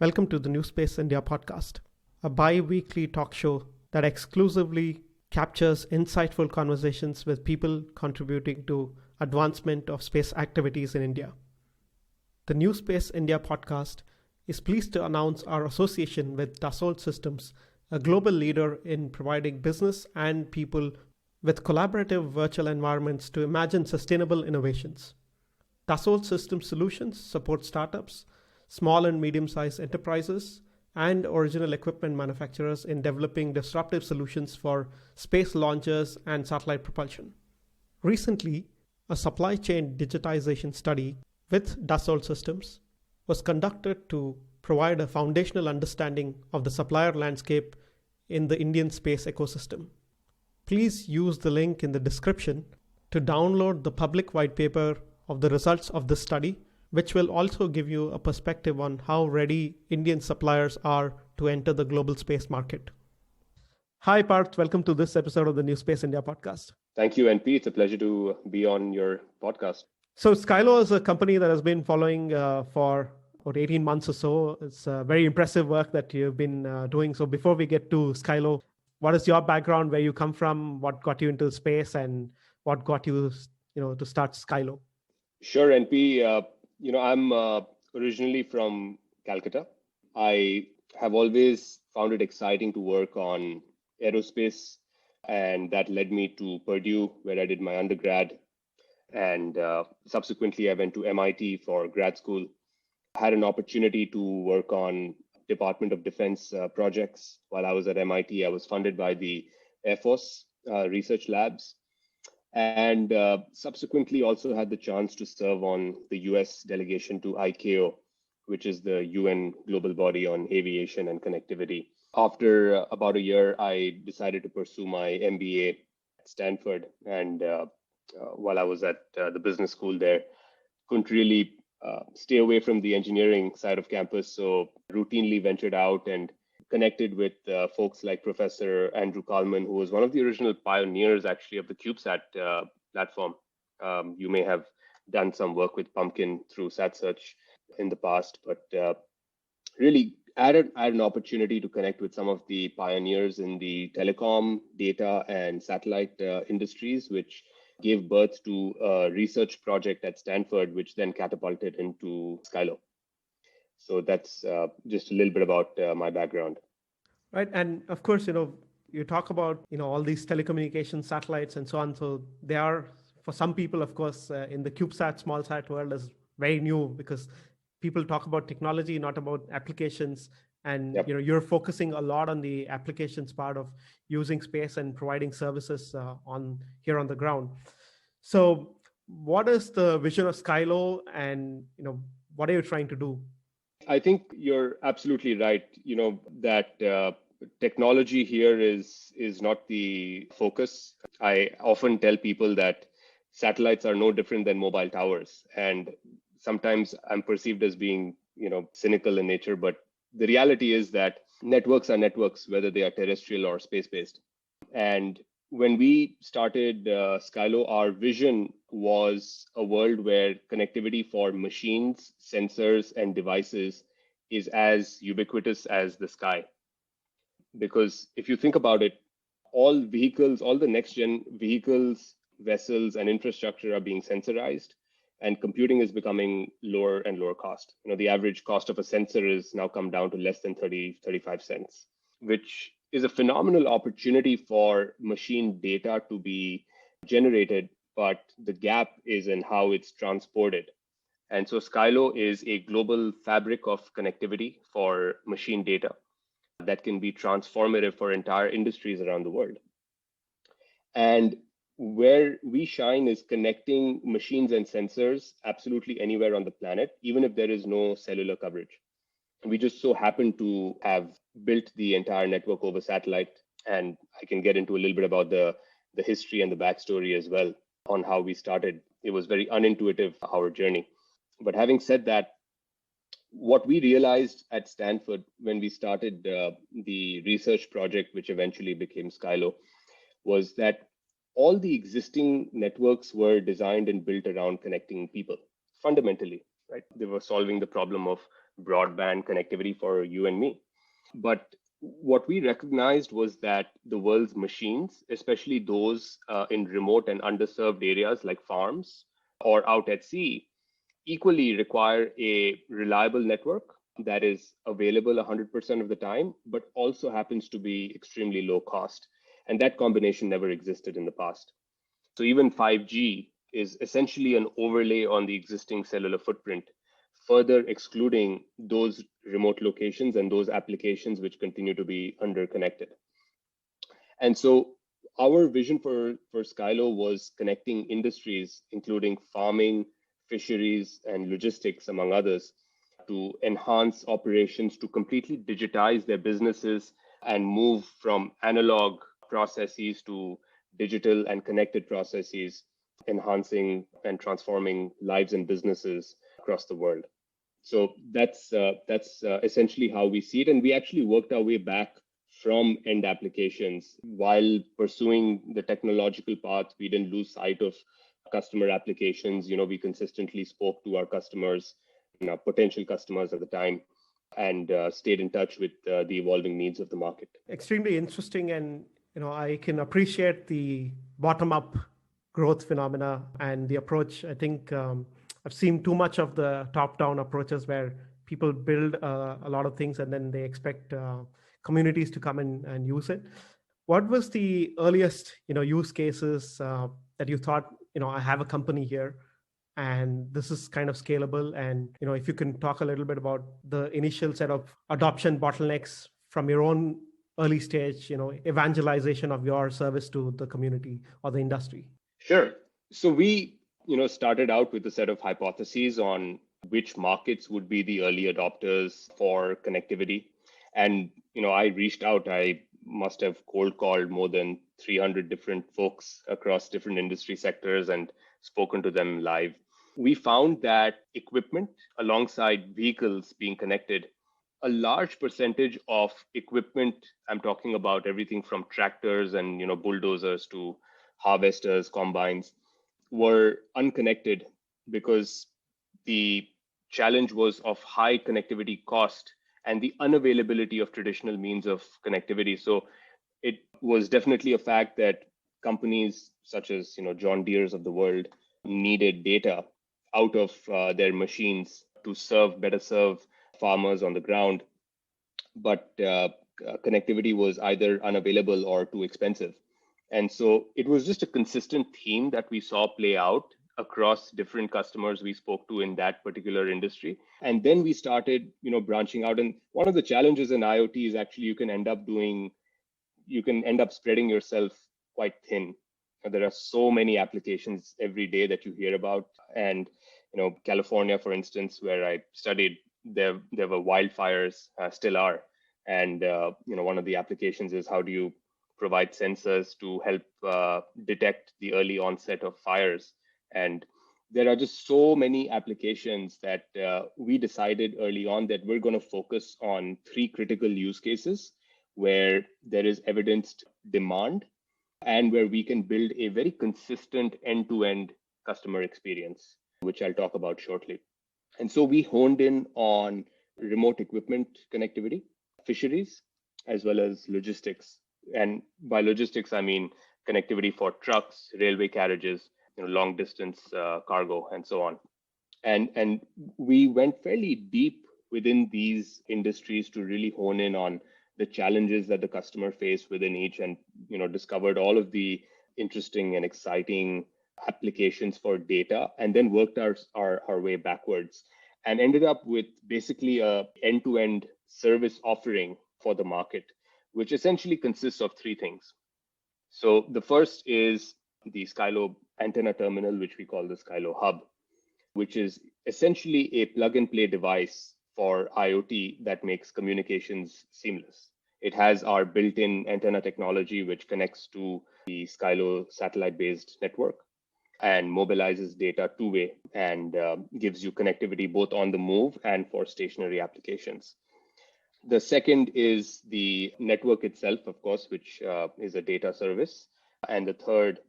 Welcome to the New Space India podcast, a bi-weekly talk show that exclusively captures insightful conversations with people contributing to advancement of space activities in India. The New Space India podcast is pleased to announce our association with Dassault Systems, a global leader in providing business and people with collaborative virtual environments to imagine sustainable innovations. Dassault Systems solutions support startups, small and medium-sized enterprises, and original equipment manufacturers in developing disruptive solutions for space launches and satellite propulsion. Recently, a supply chain digitization study with Dassault Systems was conducted to provide a foundational understanding of the supplier landscape in the Indian space ecosystem. Please use the link in the description to download the public white paper of the results of this study, which will also give you a perspective on how ready Indian suppliers are to enter the global space market. Hi, Parth. Welcome to this episode of the New Space India podcast. Thank you, NP. It's a pleasure to be on your podcast. So Skylo is a company that has been following for about 18 months or so. It's very impressive work that you've been doing. So before we get to Skylo, what is your background, where you come from, what got you into space, and what got you, to start Skylo? Sure, NP. I'm originally from Calcutta. I have always found it exciting to work on aerospace, and that led me to Purdue, where I did my undergrad. And subsequently, I went to MIT for grad school. I had an opportunity to work on Department of Defense projects. While I was at MIT, I was funded by the Air Force research labs. And subsequently also had the chance to serve on the US delegation to ICAO, which is the UN global body on aviation and connectivity. After about a year, I decided to pursue my MBA at Stanford. And while I was at the business school there, couldn't really stay away from the engineering side of campus. So routinely ventured out and connected with folks like Professor Andrew Kalman, who was one of the original pioneers actually of the CubeSat platform. You may have done some work with Pumpkin through SatSearch in the past, but really I had an opportunity to connect with some of the pioneers in the telecom, data, and satellite industries, which gave birth to a research project at Stanford, which then catapulted into Skylo. So that's just a little bit about my background. Right. And of course, you talk about, all these telecommunications satellites and so on. So they are, for some people, of course, in the CubeSat, small sat world is very new because people talk about technology, not about applications. And, Yep. You're focusing a lot on the applications part of using space and providing services on the ground. So what is the vision of Skylo, and, what are you trying to do? I think you're absolutely right. That technology here is not the focus. I often tell people that satellites are no different than mobile towers, and sometimes I'm perceived as being, cynical in nature. But the reality is that networks are networks, whether they are terrestrial or space-based. And when we started Skylo, our vision was a world where connectivity for machines, sensors, and devices is as ubiquitous as the sky. Because if you think about it, all the next-gen vehicles, vessels, and infrastructure are being sensorized, and computing is becoming lower and lower cost. The average cost of a sensor is now come down to less than 35 cents, which is a phenomenal opportunity for machine data to be generated, but the gap is in how it's transported. And so Skylo is a global fabric of connectivity for machine data that can be transformative for entire industries around the world. And where we shine is connecting machines and sensors absolutely anywhere on the planet, even if there is no cellular coverage. We just so happen to have built the entire network over satellite, and I can get into a little bit about the history and the backstory as well on how we started. It was very unintuitive, our journey. But having said that, what we realized at Stanford when we started the research project, which eventually became Skylo, was that all the existing networks were designed and built around connecting people fundamentally, right? They were solving the problem of broadband connectivity for you and me. But what we recognized was that the world's machines, especially those in remote and underserved areas like farms or out at sea, equally require a reliable network that is available 100% of the time, but also happens to be extremely low cost. And that combination never existed in the past. So even 5G is essentially an overlay on the existing cellular footprint, further excluding those remote locations and those applications which continue to be underconnected. And so our vision for Skylo was connecting industries, including farming, fisheries, and logistics, among others, to enhance operations, to completely digitize their businesses and move from analog processes to digital and connected processes, enhancing and transforming lives and businesses across the world. So that's essentially how we see it, and we actually worked our way back from end applications while pursuing the technological path. We didn't lose sight of customer applications. We consistently spoke to our customers, potential customers at the time, and stayed in touch with the evolving needs of the market. Extremely interesting, and I can appreciate the bottom-up growth phenomena and the approach. I think I've seen too much of the top-down approaches where people build a lot of things and then they expect communities to come in and use it. What was the earliest use cases that you thought, I have a company here and this is kind of scalable? And if you can talk a little bit about the initial set of adoption bottlenecks from your own early stage, evangelization of your service to the community or the industry. Sure. So we started out with a set of hypotheses on which markets would be the early adopters for connectivity. And I reached out. I must have cold called more than 300 different folks across different industry sectors and spoken to them live. We found that equipment alongside vehicles being connected, a large percentage of equipment, I'm talking about everything from tractors and bulldozers to harvesters, combines, were unconnected because the challenge was of high connectivity cost and the unavailability of traditional means of connectivity. So it was definitely a fact that companies such as John Deere's of the world needed data out of their machines to better serve farmers on the ground, but connectivity was either unavailable or too expensive. And so it was just a consistent theme that we saw play out across different customers we spoke to in that particular industry. And then we started, branching out. And one of the challenges in IoT is actually you can end up spreading yourself quite thin. There are so many applications every day that you hear about. And, California, for instance, where I studied, there were wildfires, still are. And, one of the applications is how do you provide sensors to help detect the early onset of fires. And there are just so many applications that we decided early on that we're going to focus on 3 critical use cases where there is evidenced demand and where we can build a very consistent end-to-end customer experience, which I'll talk about shortly. And so we honed in on remote equipment connectivity, fisheries, as well as logistics. And by logistics, I mean connectivity for trucks, railway carriages, long distance cargo, and so on. And we went fairly deep within these industries to really hone in on the challenges that the customer faced within each, and discovered all of the interesting and exciting applications for data, and then worked our way backwards and ended up with basically a end-to-end service offering for the market, which essentially consists of 3 things. So the first is the Skylo antenna terminal, which we call the Skylo Hub, which is essentially a plug-and-play device for IoT that makes communications seamless. It has our built-in antenna technology, which connects to the Skylo satellite-based network and mobilizes data two-way and gives you connectivity both on the move and for stationary applications. The second is the network itself, of course, which is a data service. And the third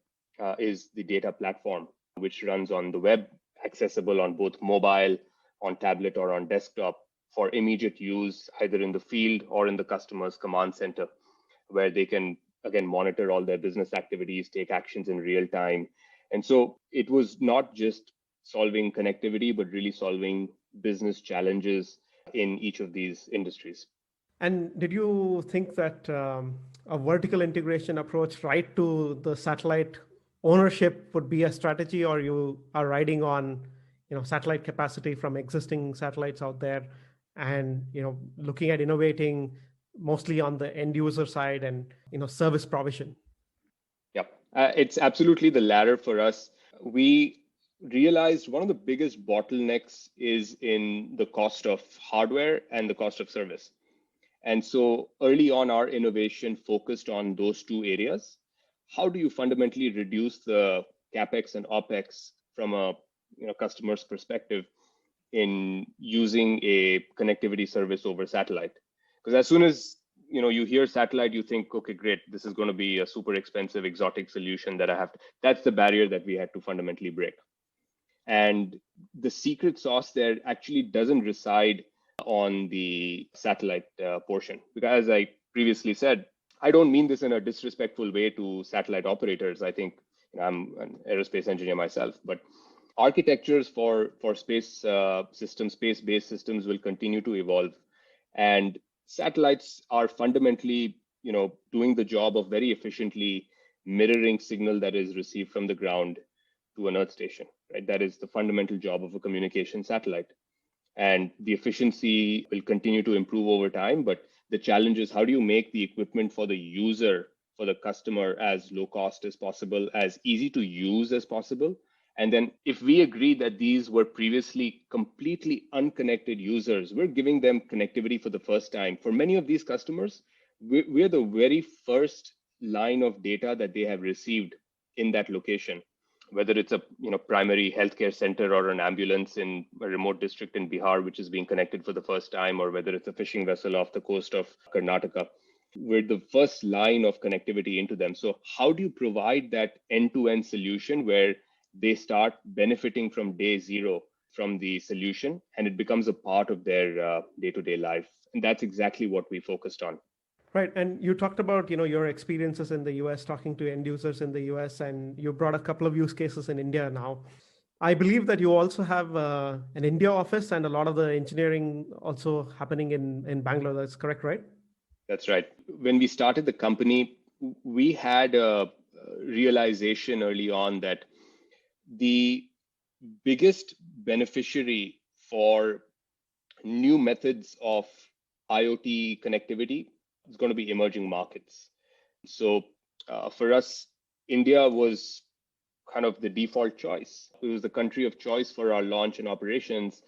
is the data platform, which runs on the web, accessible on both mobile, on tablet, or on desktop for immediate use, either in the field or in the customer's command center, where they can, again, monitor all their business activities, take actions in real time. And so it was not just solving connectivity, but really solving business challenges in each of these industries. And did you think that a vertical integration approach right to the satellite ownership would be a strategy, or you are riding on, satellite capacity from existing satellites out there, and looking at innovating mostly on the end user side and service provision? Yep. It's absolutely the latter for us. We realized one of the biggest bottlenecks is in the cost of hardware and the cost of service. And so early on, our innovation focused on those two areas. How do you fundamentally reduce the CapEx and OpEx from a customer's perspective in using a connectivity service over satellite? Because as soon as you hear satellite, you think, okay, great, this is going to be a super expensive, exotic solution that I have to. That's the barrier that we had to fundamentally break. And the secret sauce there actually doesn't reside on the satellite portion. Because as I previously said, I don't mean this in a disrespectful way to satellite operators. I think I'm an aerospace engineer myself, but architectures for space systems, space-based systems will continue to evolve. And satellites are fundamentally, doing the job of very efficiently mirroring signal that is received from the ground to an Earth station, right? That is the fundamental job of a communication satellite. And the efficiency will continue to improve over time. But the challenge is, how do you make the equipment for the user, for the customer, as low cost as possible, as easy to use as possible? And then if we agree that these were previously completely unconnected users, we're giving them connectivity for the first time. For many of these customers, we're the very first line of data that they have received in that location, whether it's a primary healthcare center or an ambulance in a remote district in Bihar, which is being connected for the first time, or whether it's a fishing vessel off the coast of Karnataka. We're the first line of connectivity into them. So how do you provide that end-to-end solution where they start benefiting from day zero from the solution, and it becomes a part of their day-to-day life? And that's exactly what we focused on. Right. And you talked about, your experiences in the US, talking to end users in the US, and you brought a couple of use cases in India now. I believe that you also have an India office and a lot of the engineering also happening in Bangalore. That's correct, right? That's right. When we started the company, we had a realization early on that the biggest beneficiary for new methods of IoT connectivity is going to be emerging markets. So for us, India was kind of the default choice. It was the country of choice for our launch and operations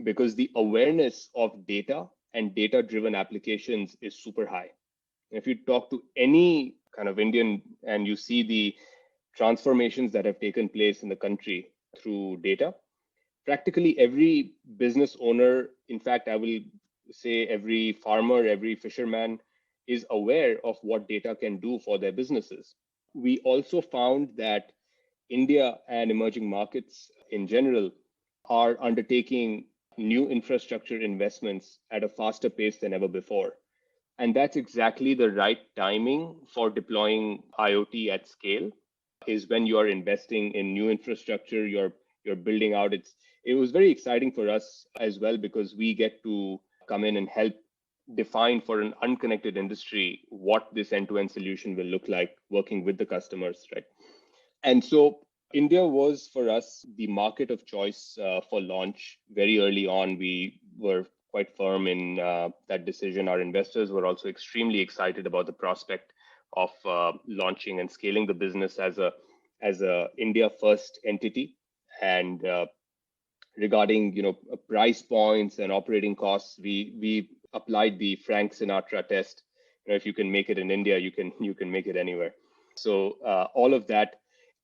because the awareness of data and data-driven applications is super high. If you talk to any kind of Indian and you see the transformations that have taken place in the country through data, practically every business owner, in fact, I will say every farmer, every fisherman is aware of what data can do for their businesses. We also found that India and emerging markets in general are undertaking new infrastructure investments at a faster pace than ever before. And that's exactly the right timing for deploying IoT at scale, is when you are investing in new infrastructure, you're building out. It was very exciting for us as well, because we get to come in and help define for an unconnected industry what this end-to-end solution will look like, working with the customers, right? And so India was for us the market of choice for launch. Very early on, we were quite firm in that decision. Our investors were also extremely excited about the prospect of launching and scaling the business as a India first entity. And regarding price points and operating costs, we applied the Frank Sinatra test. If you can make it in India, you can make it anywhere. So all of that.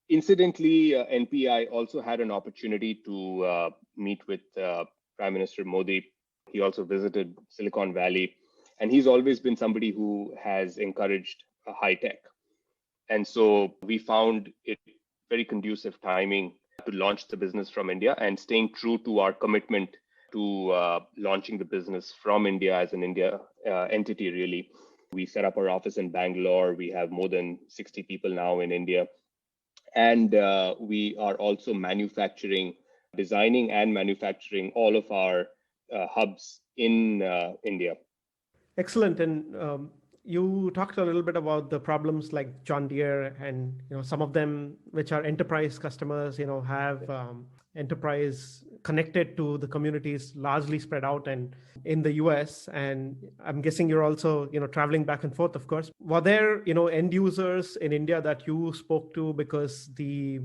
Incidentally, NPI also had an opportunity to meet with Prime Minister Modi. He also visited Silicon Valley, and he's always been somebody who has encouraged high tech. And so we found it very conducive timing to launch the business from India, and staying true to our commitment to launching the business from India as an India entity, really. We set up our office in Bangalore. We have more than 60 people now in India. And we are also designing and manufacturing all of our hubs in India. Excellent. And you talked a little bit about the problems like John Deere, and some of them which are enterprise customers, have enterprise connected to the communities largely spread out and in the US. And I'm guessing you're also traveling back and forth, of course. Were there end users in India that you spoke to? Because the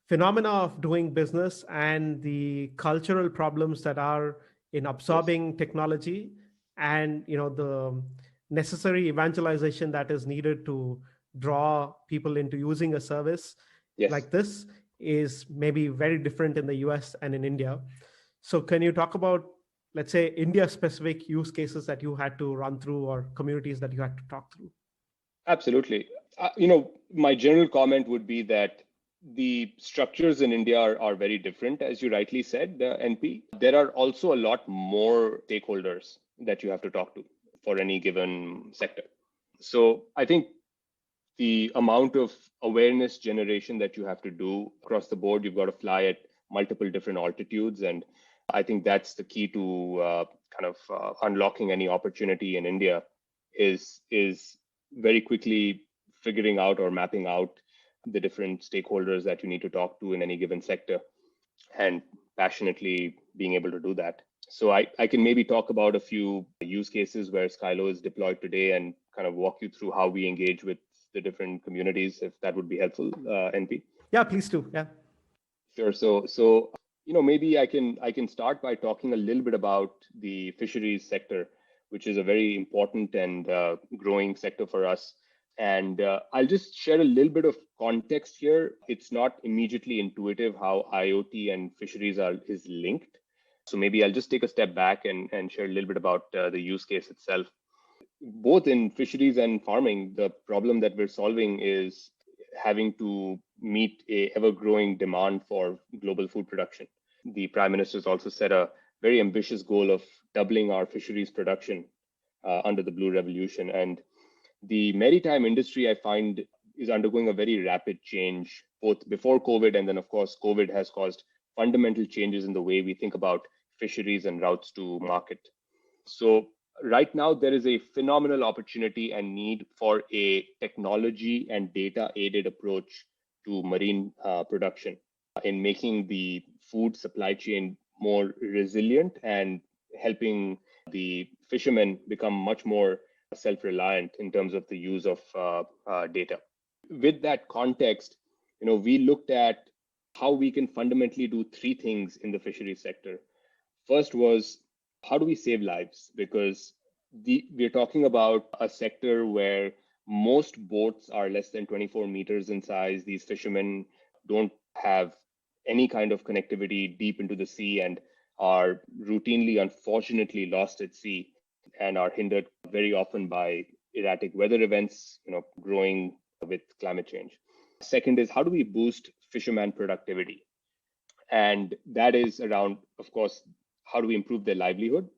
phenomena of doing business and the cultural problems that are in absorbing technology, and the necessary evangelization that is needed to draw people into using a service Yes. like this is maybe very different in the US and in India. So can you talk about, let's say, India specific use cases that you had to run through, or communities that you had to talk through? Absolutely. My general comment would be that the structures in India are very different, as you rightly said, NP. There are also a lot more stakeholders that you have to talk to for any given sector. So I think the amount of awareness generation that you have to do across the board, you've got to fly at multiple different altitudes. And I think that's the key to unlocking any opportunity in India is very quickly figuring out or mapping out the different stakeholders that you need to talk to in any given sector, and passionately being able to do that. So I can maybe talk about a few use cases where Skylo is deployed today and kind of walk you through how we engage with the different communities, if that would be helpful, NP. Yeah, please do. Yeah. Sure. So maybe I can start by talking a little bit about the fisheries sector, which is a very important and growing sector for us. And I'll just share a little bit of context here. It's not immediately intuitive how IoT and fisheries is linked. So maybe I'll just take a step back and share a little bit about the use case itself. Both in fisheries and farming, the problem that we're solving is having to meet a ever-growing demand for global food production. The Prime Minister's also set a very ambitious goal of doubling our fisheries production under the Blue Revolution. And the maritime industry, I find, is undergoing a very rapid change, both before COVID, and then, of course, COVID has caused fundamental changes in the way we think about fisheries and routes to market. So right now, there is a phenomenal opportunity and need for a technology and data-aided approach to marine production in making the food supply chain more resilient and helping the fishermen become much more self-reliant in terms of the use of data. With that context, we looked at how we can fundamentally do three things in the fisheries sector. First was, how do we save lives? Because we're talking about a sector where most boats are less than 24 meters in size. These fishermen don't have any kind of connectivity deep into the sea and are routinely, unfortunately, lost at sea and are hindered very often by erratic weather events, growing with climate change. Second is, how do we boost fisherman productivity? And that is around, of course, how do we improve their livelihood?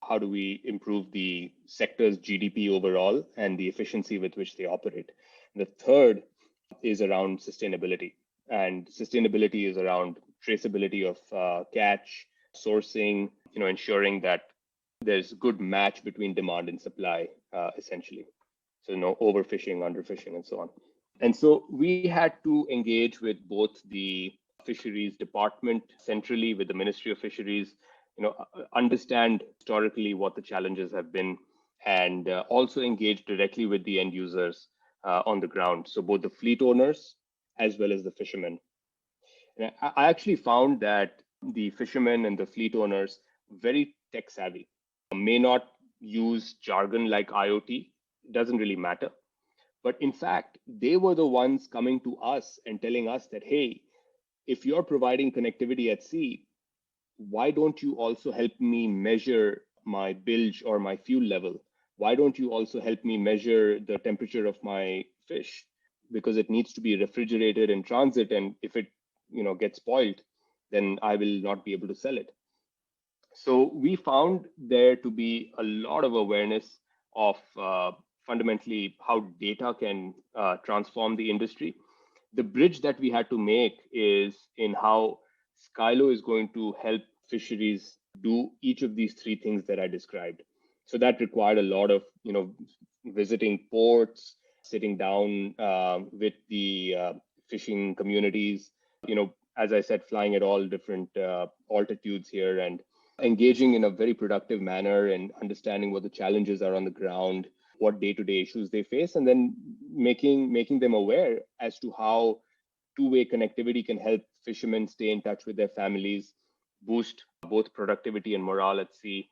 How do we improve the sector's GDP overall and the efficiency with which they operate? And the third is around sustainability. And sustainability is around traceability of catch, sourcing, ensuring that there's good match between demand and supply, essentially. So no overfishing, underfishing, and so on. And so we had to engage with both the fisheries department centrally with the Ministry of Fisheries, understand historically what the challenges have been, and also engage directly with the end users on the ground. So both the fleet owners as well as the fishermen. And I actually found that the fishermen and the fleet owners, very tech savvy, may not use jargon like IoT, doesn't really matter. But in fact, they were the ones coming to us and telling us that, hey, if you're providing connectivity at sea, why don't you also help me measure my bilge or my fuel level? Why don't you also help me measure the temperature of my fish? Because it needs to be refrigerated in transit, and if it gets spoiled, then I will not be able to sell it. So we found there to be a lot of awareness of fundamentally how data can transform the industry. The bridge that we had to make is in how Skylo is going to help fisheries do each of these three things that I described. So that required a lot of, visiting ports, sitting down with the fishing communities, as I said, flying at all different altitudes here and engaging in a very productive manner and understanding what the challenges are on the ground, what day-to-day issues they face, and then making them aware as to how two-way connectivity can help fishermen stay in touch with their families, boost both productivity and morale at sea,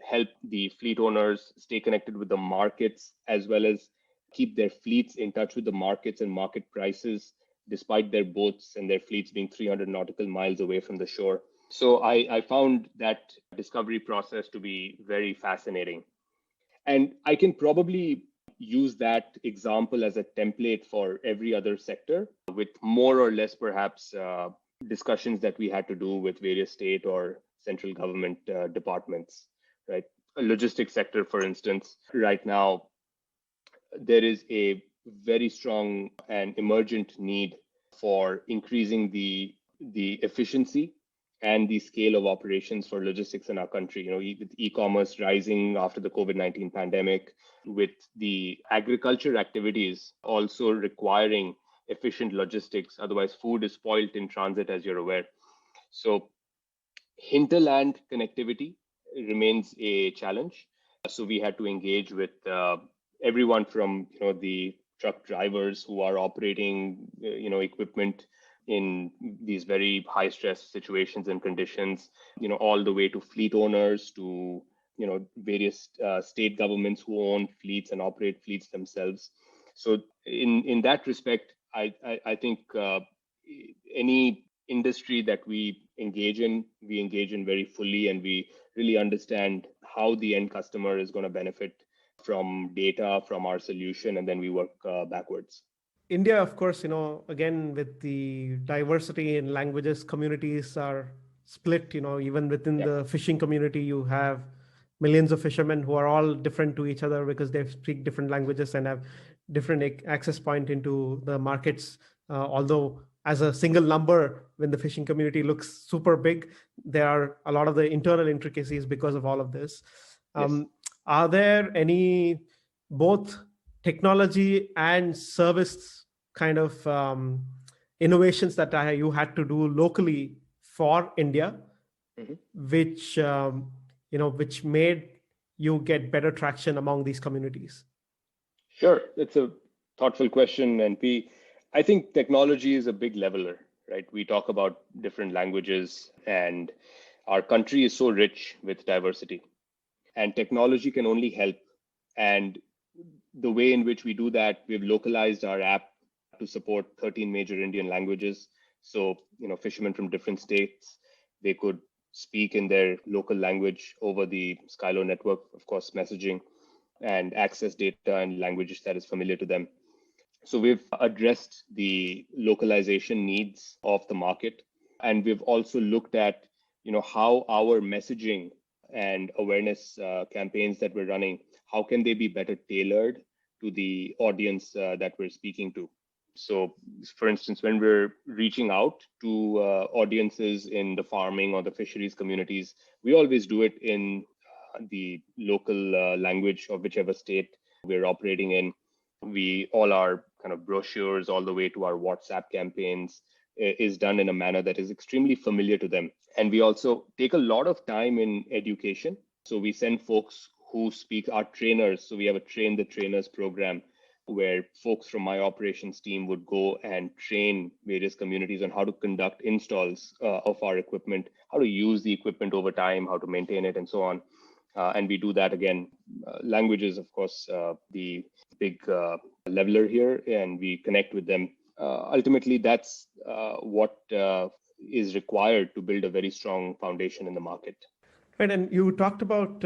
help the fleet owners stay connected with the markets, as well as keep their fleets in touch with the markets and market prices, despite their boats and their fleets being 300 nautical miles away from the shore. So I found that discovery process to be very fascinating. And I can probably use that example as a template for every other sector with more or less perhaps discussions that we had to do with various state or central government departments, right? A logistics sector, for instance, right now, there is a very strong and emergent need for increasing the efficiency and the scale of operations for logistics in our country. With e-commerce rising after the COVID-19 pandemic, with the agriculture activities also requiring efficient logistics, otherwise food is spoiled in transit, as you're aware. So hinterland connectivity remains a challenge. So we had to engage with everyone from the truck drivers who are operating equipment in these very high stress situations and conditions, all the way to fleet owners, to various state governments who own fleets and operate fleets themselves. So in that respect, I think any industry that we engage in very fully, and we really understand how the end customer is going to benefit from data from our solution, and then we work backwards. India, of course, again, with the diversity in languages, communities are split. Even within the fishing community, you have millions of fishermen who are all different to each other because they speak different languages and have different access point into the markets. Although as a single number, when the fishing community looks super big, there are a lot of the internal intricacies because of all of this. Yes. Are there any both technology and service kind of innovations that you had to do locally for India, which which made you get better traction among these communities? Sure, that's a thoughtful question, and I think technology is a big leveler, right? We talk about different languages, and our country is so rich with diversity, and technology can only help. And the way in which we do that, we've localized our app to support 13 major Indian languages. So, fishermen from different states, they could speak in their local language over the Skylo network, of course, messaging, and access data and languages that is familiar to them. So we've addressed the localization needs of the market. And we've also looked at, how our messaging and awareness campaigns that we're running, how can they be better tailored to the audience that we're speaking to? So, for instance, when we're reaching out to audiences in the farming or the fisheries communities, we always do it in the local language of whichever state we're operating in. All our kind of brochures, all the way to our WhatsApp campaigns, is done in a manner that is extremely familiar to them. And we also take a lot of time in education. So we send folks who speak, our trainers. So we have a Train the Trainers program where folks from my operations team would go and train various communities on how to conduct installs of our equipment, how to use the equipment over time, how to maintain it, and so on. And we do that again. Language is, of course, the big leveler here, and we connect with them. Ultimately, that's what is required to build a very strong foundation in the market. Right, and you talked about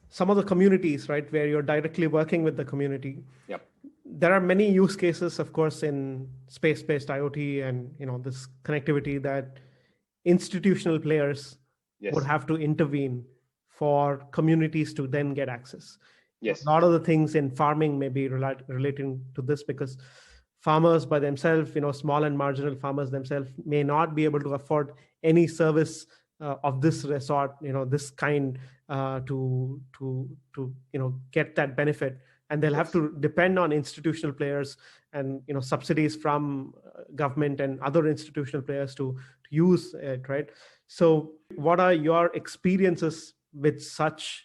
some of the communities, right, where you're directly working with the community. Yep. There are many use cases, of course, in space-based IoT and this connectivity that institutional players would Yes. have to intervene for communities to then get access. A Yes. lot of the things in farming may be relating to this, because farmers by themselves, small and marginal farmers themselves, may not be able to afford any service of this resort, this kind, to get that benefit, and they'll have Yes. to depend on institutional players and subsidies from government and other institutional players to use it, right? So what are your experiences with such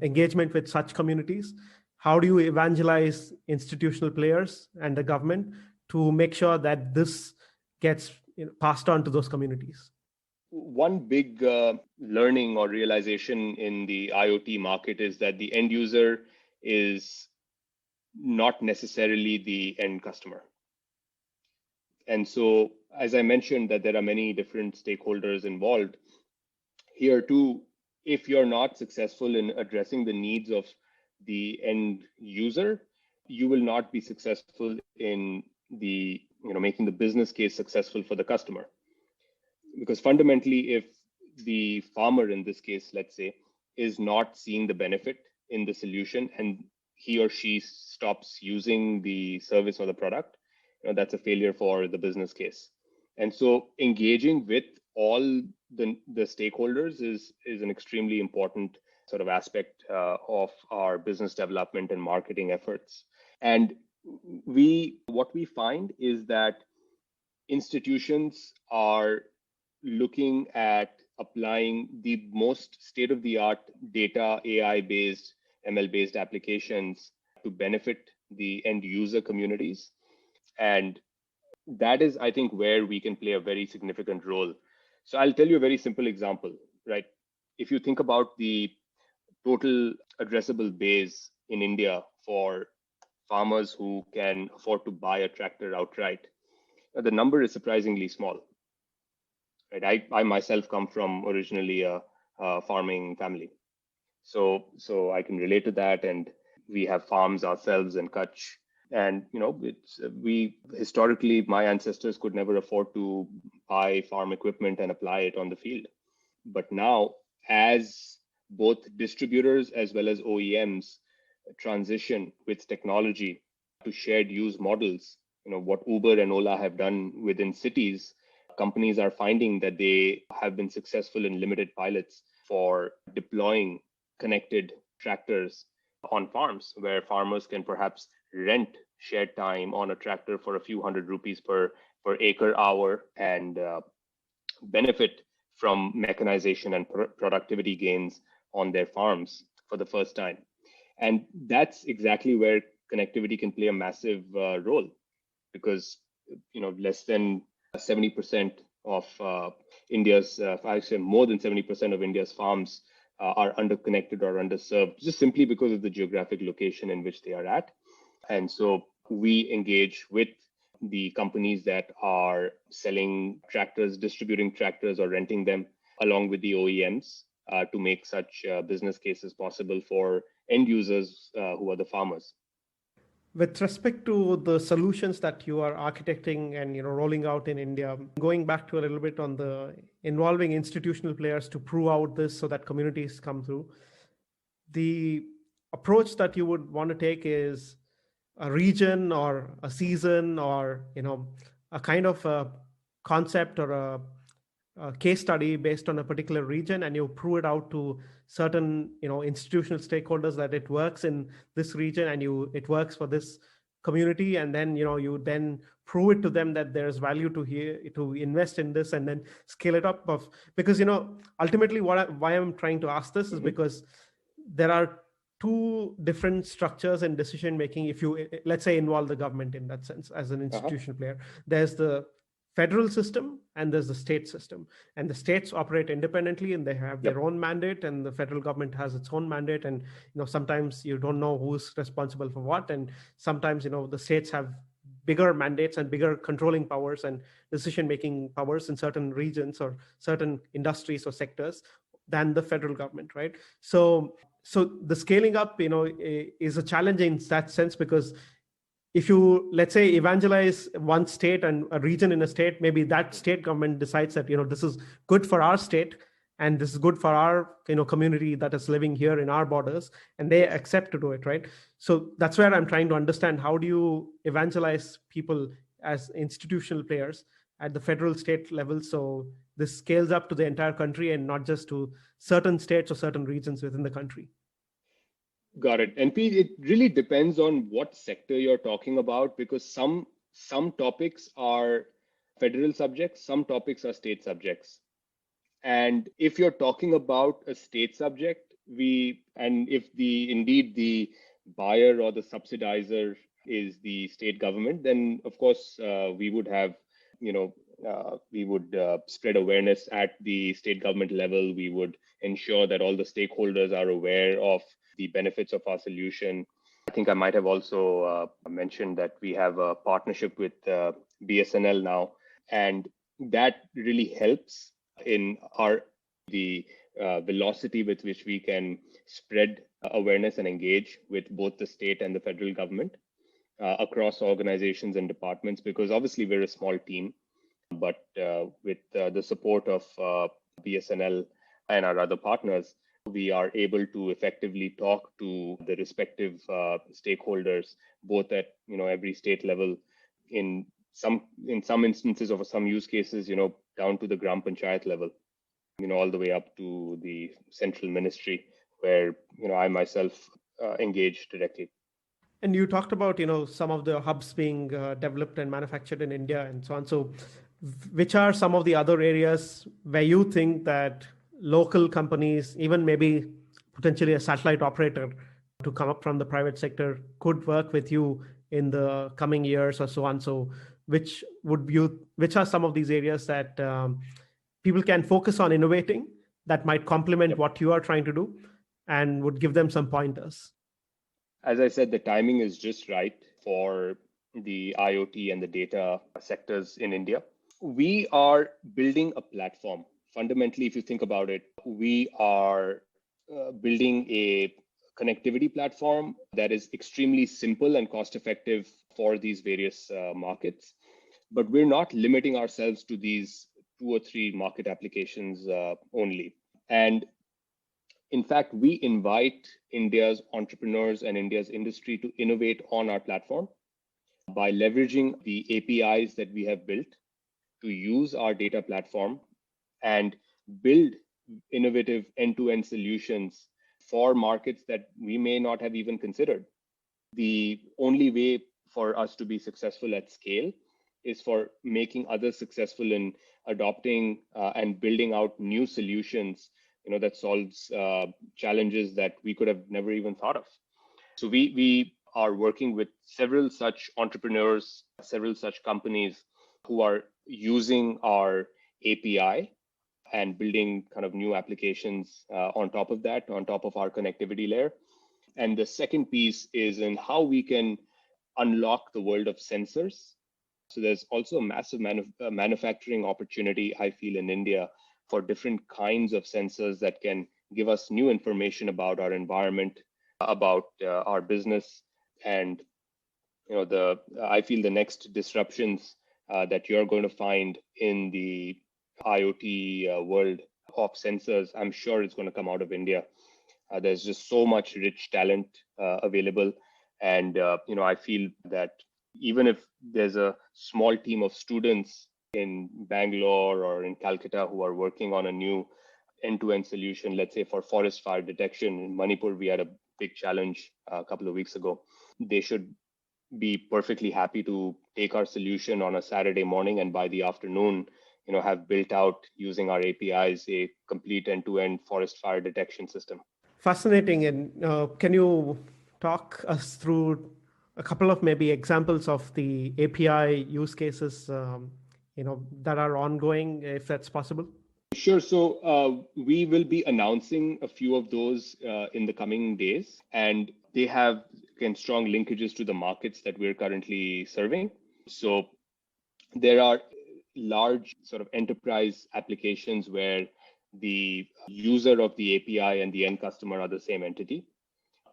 engagement with such communities? How do you evangelize institutional players and the government to make sure that this gets passed on to those communities? One big learning or realization in the IoT market is that the end user is not necessarily the end customer. And so, as I mentioned, that there are many different stakeholders involved here too. If you're not successful in addressing the needs of the end user, you will not be successful in the making the business case successful for the customer. Because fundamentally, if the farmer in this case, let's say, is not seeing the benefit in the solution, and he or she stops using the service or the product, that's a failure for the business case. And so engaging with all the stakeholders is an extremely important sort of aspect of our business development and marketing efforts. And what we find is that institutions are looking at applying the most state-of-the-art data, AI-based, ML-based applications to benefit the end user communities. And that is, I think, where we can play a very significant role. So I'll tell you a very simple example, right? If you think about the total addressable base in India for farmers who can afford to buy a tractor outright, the number is surprisingly small. Right? I myself come from originally a farming family, so I can relate to that. And we have farms ourselves in Kutch, and it's we historically, my ancestors could never afford to buy farm equipment and apply it on the field. But now, as both distributors as well as OEMs transition with technology to shared use models, what Uber and Ola have done within cities, companies are finding that they have been successful in limited pilots for deploying connected tractors on farms, where farmers can perhaps rent shared time on a tractor for a few hundred rupees per acre hour, and benefit from mechanization and productivity gains on their farms for the first time. And that's exactly where connectivity can play a massive role, because less than 70% of India's, I say more than 70% of India's farms are underconnected or underserved, just simply because of the geographic location in which they are at. And so we engage with the companies that are selling tractors, distributing tractors, or renting them, along with the OEMs, to make such business cases possible for end users who are the farmers. With respect to the solutions that you are architecting and rolling out in India, going back to a little bit on the involving institutional players to prove out this so that communities come through, the approach that you would want to take is a region or a season, or a kind of a concept or a case study based on a particular region, and you prove it out to certain institutional stakeholders that it works in this region, and it works for this community, and then you then prove it to them that there's value to invest in this, and then scale it up. Because ultimately why I'm trying to ask this is because there are two different structures in decision making. If you, let's say, involve the government in that sense as an institutional player, there's the federal system and there's the state system, and the states operate independently and they have their own mandate, and the federal government has its own mandate. And sometimes you don't know who's responsible for what, and sometimes the states have bigger mandates and bigger controlling powers and decision making powers in certain regions or certain industries or sectors than the federal government, right? So the scaling up is a challenge in that sense, because if you, let's say, evangelize one state and a region in a state, maybe that state government decides that this is good for our state, and this is good for our community that is living here in our borders, and they Yes. accept to do it, right? So that's where I'm trying to understand, how do you evangelize people as institutional players at the federal state level, so this scales up to the entire country and not just to certain states or certain regions within the country? Got it. And Pete, it really depends on what sector you're talking about, because some topics are federal subjects, some topics are state subjects. And if you're talking about a state subject, and if indeed the buyer or the subsidizer is the state government, then of course we would have, we would spread awareness at the state government level. We would ensure that all the stakeholders are aware of the benefits of our solution. I think I might have also mentioned that we have a partnership with BSNL now, and that really helps in the velocity with which we can spread awareness and engage with both the state and the federal government across organizations and departments, because obviously we're a small team, but with the support of BSNL and our other partners, we are able to effectively talk to the respective stakeholders, both at every state level, in some instances of some use cases, down to the gram panchayat level, all the way up to the central ministry, where I myself engage directly. And you talked about some of the hubs being developed and manufactured in India and so on. So which are some of the other areas where you think that local companies, even maybe potentially a satellite operator to come up from the private sector, could work with you in the coming years or so on? So which are some of these areas that people can focus on innovating that might complement Yep. what you are trying to do, and would give them some pointers? As I said, the timing is just right for the IoT and the data sectors in India. We are building a platform. Fundamentally, if you think about it, we are building a connectivity platform that is extremely simple and cost effective for these various markets. But we're not limiting ourselves to these 2 or 3 market applications only. And in fact, we invite India's entrepreneurs and India's industry to innovate on our platform by leveraging the APIs that we have built to use our data platform and build innovative end-to-end solutions for markets that we may not have even considered. The only way for us to be successful at scale is for making others successful in adopting and building out new solutions, that solves challenges that we could have never even thought of. So we are working with several such entrepreneurs, several such companies who are using our API and building kind of new applications on top of that, on top of our connectivity layer. And the second piece is in how we can unlock the world of sensors. So there's also a massive manufacturing opportunity, I feel, in India for different kinds of sensors that can give us new information about our environment, about our business, and I feel the next disruptions that you're going to find in the IoT world of sensors, I'm sure it's going to come out of India. There's just so much rich talent available, and I feel that even if there's a small team of students in Bangalore or in Calcutta who are working on a new end-to-end solution, let's say for forest fire detection in Manipur, we had a big challenge a couple of weeks ago. They should be perfectly happy to take our solution on a Saturday morning, and by the afternoon, have built out using our APIs a complete end-to-end forest fire detection system. Fascinating. And can you talk us through a couple of maybe examples of the API use cases, that are ongoing, if that's possible? Sure. So we will be announcing a few of those in the coming days, and they have, again, strong linkages to the markets that we're currently serving. So there are large sort of enterprise applications where the user of the API and the end customer are the same entity.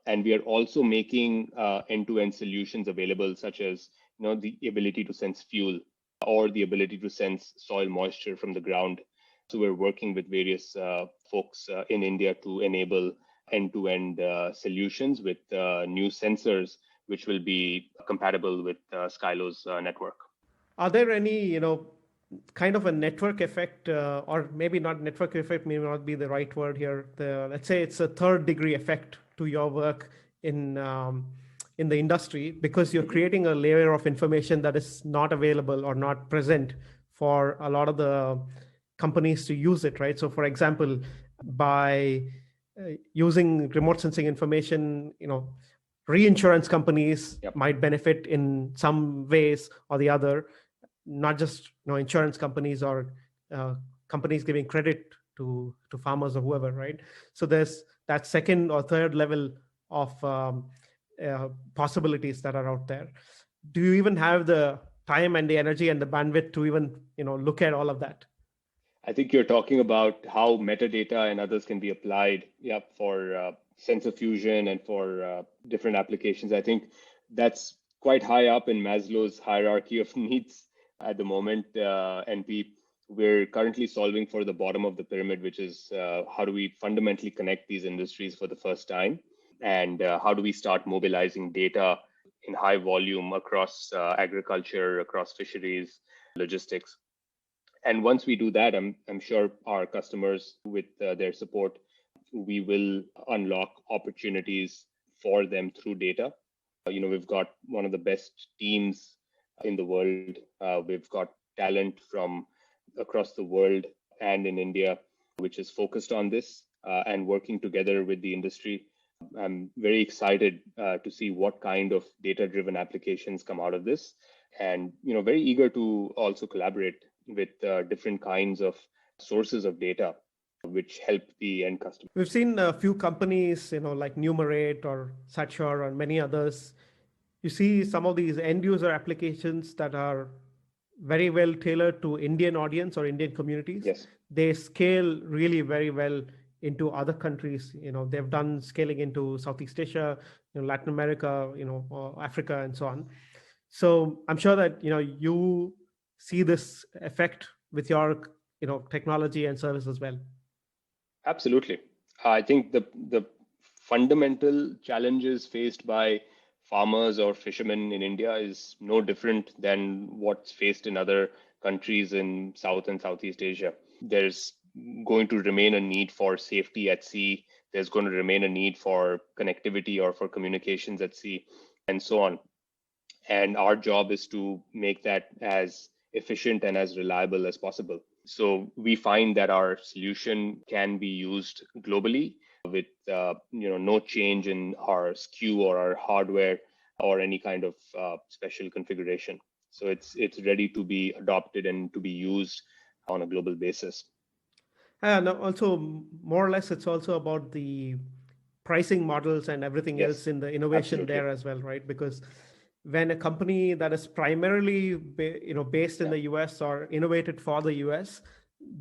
And we are also making end-to-end solutions available, such as the ability to sense fuel or the ability to sense soil moisture from the ground. So we're working with various folks in India to enable end-to-end solutions with new sensors, which will be compatible with Skylo's network. Are there any, kind of a network effect, or maybe not network effect, may not be the right word here. Let's say it's a third degree effect to your work in the industry because you're creating a layer of information that is not available or not present for a lot of the companies to use it, right? So, for example, by using remote sensing information, reinsurance companies Yep. might benefit in some ways or the other, not just insurance companies or companies giving credit to farmers or whoever, right? So there's that second or third level of possibilities that are out there. Do you even have the time and the energy and the bandwidth to even look at all of that? I think you're talking about how metadata and others can be applied, for sensor fusion and for different applications. I think that's quite high up in Maslow's hierarchy of needs at the moment. And we're currently solving for the bottom of the pyramid, which is how do we fundamentally connect these industries for the first time? And how do we start mobilizing data in high volume across agriculture, across fisheries, logistics? And once we do that, I'm sure our customers, with their support, we will unlock opportunities for them through data. We've got one of the best teams in the world. We've got talent from across the world and in India, which is focused on this and working together with the industry. I'm very excited to see what kind of data-driven applications come out of this, and very eager to also collaborate with different kinds of sources of data which help the end customer. We've seen a few companies, like Numerate or Satshore or many others. You see some of these end user applications that are very well tailored to Indian audience or Indian communities. Yes. They scale really very well into other countries. They've done scaling into Southeast Asia, Latin America, Africa, and so on. So I'm sure that you see this effect with your technology and service as well. Absolutely. I think the fundamental challenges faced by farmers or fishermen in India is no different than what's faced in other countries in South and Southeast Asia. There's going to remain a need for safety at sea. There's going to remain a need for connectivity or for communications at sea, and so on. And our job is to make that as efficient and as reliable as possible. So we find that our solution can be used globally with no change in our SKU or our hardware or any kind of special configuration. So it's ready to be adopted and to be used on a global basis. And also, more or less, it's also about the pricing models and everything else in the innovation there as well, right? Because when a company that is primarily based in the US or innovated for the US,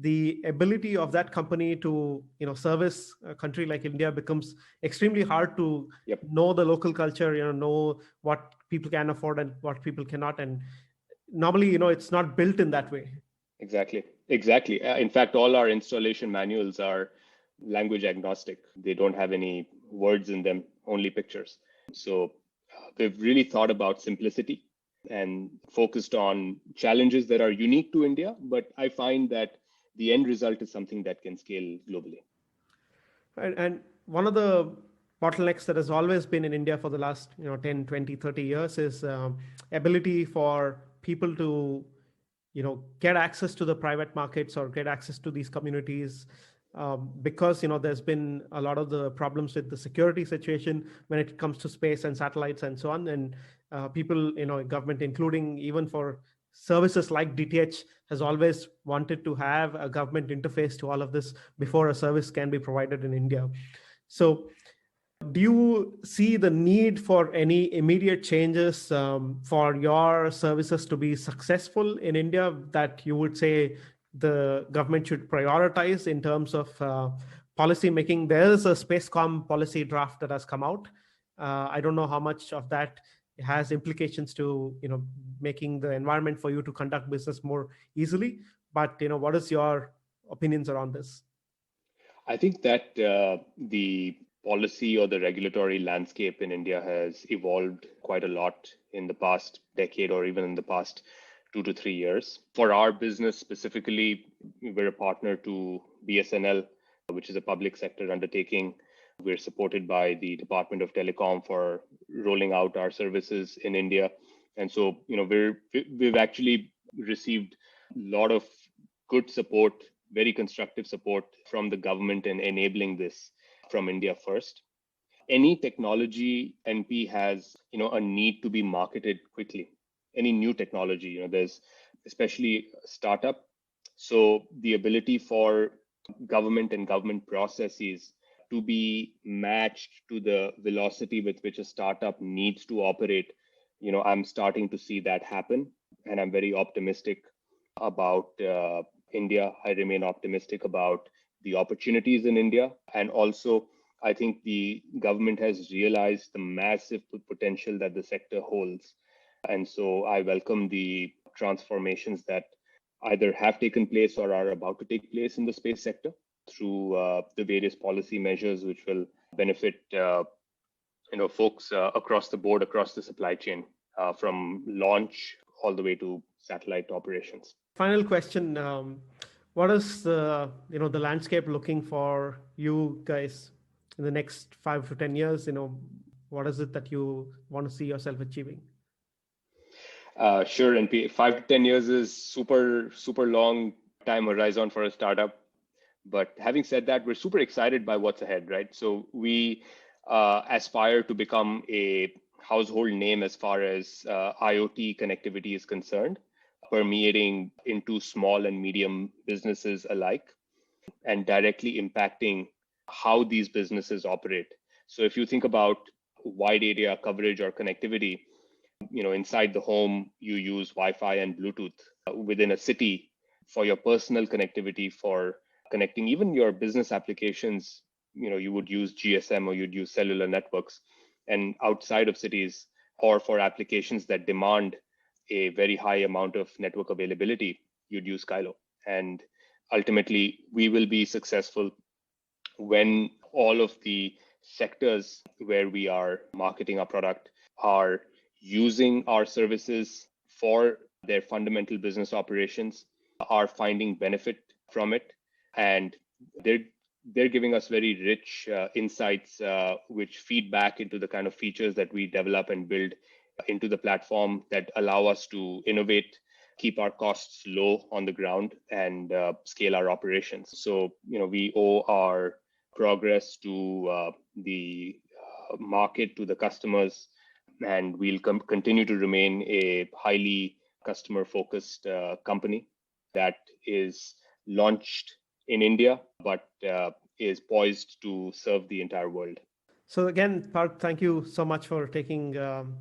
the ability of that company to service a country like India becomes extremely hard to know the local culture, know what people can afford and what people cannot. And normally, it's not built in that way. Exactly. In fact, all our installation manuals are language agnostic. They don't have any words in them, only pictures. So we've really thought about simplicity and focused on challenges that are unique to India. But I find that the end result is something that can scale globally. And one of the bottlenecks that has always been in India for the last 10, 20, 30 years is ability for people to get access to the private markets or get access to these communities, because there's been a lot of the problems with the security situation when it comes to space and satellites and so on. And people, government, including even for services like DTH, has always wanted to have a government interface to all of this before a service can be provided in India. So do you see the need for any immediate changes for your services to be successful in India that you would say the government should prioritize in terms of policy making? There is a Spacecom policy draft that has come out. I don't know how much of that has implications to making the environment for you to conduct business more easily. But what is your opinions around this? I think that the policy or the regulatory landscape in India has evolved quite a lot in the past decade or even in the past 2 to 3 years. For our business specifically, we're a partner to BSNL, which is a public sector undertaking. We're supported by the Department of Telecom for rolling out our services in India. And so, we've actually received a lot of good support, very constructive support from the government in enabling this from India first. Any technology, NP, has a need to be marketed quickly. Any new technology, there's especially startup. So the ability for government and government processes to be matched to the velocity with which a startup needs to operate, I'm starting to see that happen, and I'm very optimistic about India. I remain optimistic about the opportunities in India, and also I think the government has realized the massive potential that the sector holds. And so I welcome the transformations that either have taken place or are about to take place in the space sector through the various policy measures which will benefit folks across the board, across the supply chain, from launch all the way to satellite operations. Final question: what is the landscape looking for you guys in the next 5 to 10 years? What is it that you want to see yourself achieving? Sure, NP. 5 to 10 years is super long time horizon for a startup. But having said that, we're super excited by what's ahead, right? So we aspire to become a household name as far as IoT connectivity is concerned, permeating into small and medium businesses alike and directly impacting how these businesses operate. So if you think about wide area coverage or connectivity, inside the home, you use Wi-Fi and Bluetooth. Within a city, for your personal connectivity, for connecting even your business applications, you would use GSM or you'd use cellular networks. And outside of cities, or for applications that demand a very high amount of network availability, you'd use Skylo. And ultimately, we will be successful when all of the sectors where we are marketing our product are using our services for their fundamental business operations, are finding benefit from it, and they're giving us very rich insights which feed back into the kind of features that we develop and build into the platform that allow us to innovate, keep our costs low on the ground, and scale our operations. So we owe our progress to the market, to the customers, and we'll continue to remain a highly customer-focused company that is launched in India, but is poised to serve the entire world. So again, Parth, thank you so much for taking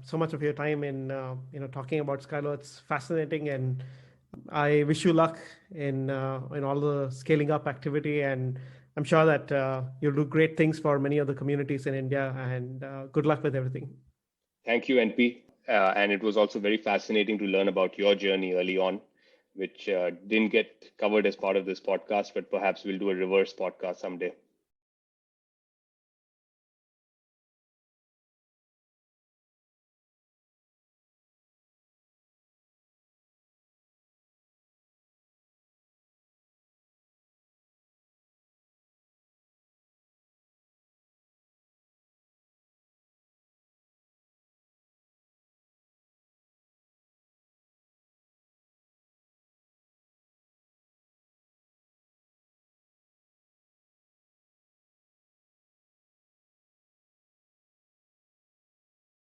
so much of your time in talking about Skylo. It's fascinating, and I wish you luck in all the scaling up activity. And I'm sure that you'll do great things for many other communities in India. And good luck with everything. Thank you, NP. And it was also very fascinating to learn about your journey early on, which didn't get covered as part of this podcast, but perhaps we'll do a reverse podcast someday.